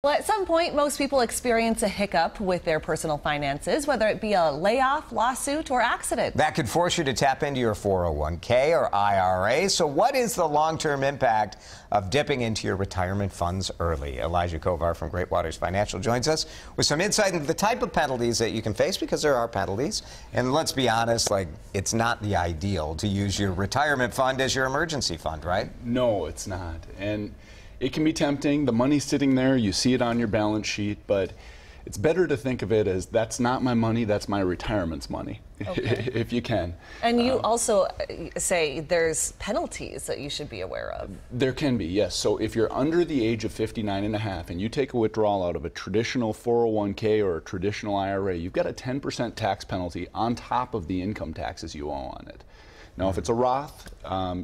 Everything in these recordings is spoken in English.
Well, at some point, most people experience a hiccup with their personal finances, whether it be a layoff, lawsuit, or accident. That could force you to tap into your 401k or IRA. So what is the long-term impact of dipping into your retirement funds early? Elijah Kovar from Great Waters Financial joins us with some insight into the type of penalties that you can face, because there are penalties. And let's be honest, it's not the ideal to use your retirement fund as your emergency fund, right? No, it's not. And it can be tempting. The money's sitting there, you see it on your balance sheet, but it's better to think of it as that's not my money, that's my retirement's money, okay. If you can. And you also say there's penalties that you should be aware of. There can be, yes. So if you're under the age of 59 and a half and you take a withdrawal out of a traditional 401k or a traditional IRA, you've got a 10% tax penalty on top of the income taxes you owe on it. Now, if it's a Roth,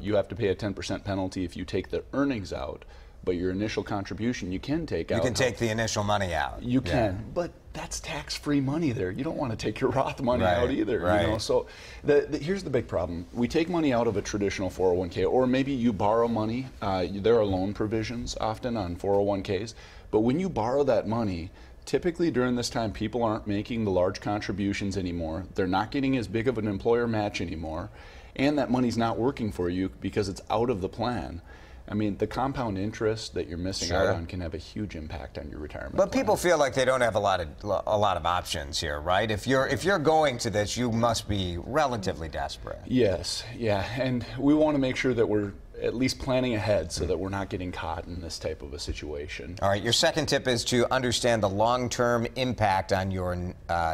you have to pay a 10% penalty if you take the earnings out. But your initial contribution, you can take out. You can take the initial money out. You can, but that's tax-free money there. You don't want to take your Roth money out either. Right. You know? So here's the big problem. We take money out of a traditional 401k, or maybe you borrow money. There are loan provisions often on 401ks. But when you borrow that money, typically during this time, people aren't making the large contributions anymore. They're not getting as big of an employer match anymore. And that money's not working for you because it's out of the plan. I mean, the compound interest that you're missing out on can have a huge impact on your retirement But plan. people feel like they don't have a lot of options here, right? If you're going to this, you must be relatively desperate. Yes, yeah, and we want to make sure that we're at least planning ahead so that we're not getting caught in this type of a situation. All right, your second tip is to understand the long-term impact on your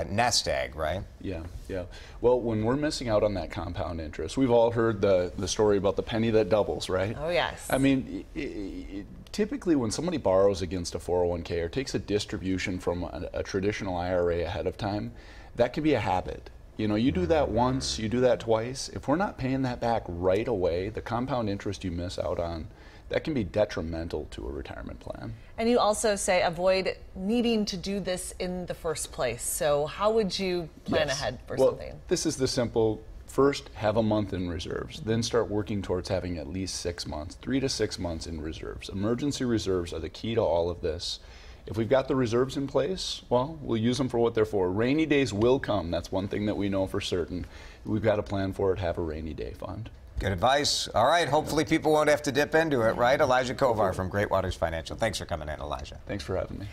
nest egg, right? Yeah, yeah. Well, when we're missing out on that compound interest, we've all heard the story about the penny that doubles, right? Oh, yes. I mean, typically when somebody borrows against a 401k or takes a distribution from a traditional IRA ahead of time, that can be a habit. You know, you do that once, you do that twice. If we're not paying that back right away, the compound interest you miss out on, that can be detrimental to a retirement plan. And you also say avoid needing to do this in the first place. So how would you plan ahead for something? This is the simple. First, have a month in reserves. Then start working towards having at least 6 months, 3 to 6 months in reserves. Emergency reserves are the key to all of this. If we've got the reserves in place, well, we'll use them for what they're for. Rainy days will come. That's one thing that we know for certain. We've got to plan for it, have a rainy day fund. Good advice. All right, hopefully people won't have to dip into it, right? Elijah Kovar from Great Waters Financial. Thanks for coming in, Elijah. Thanks for having me.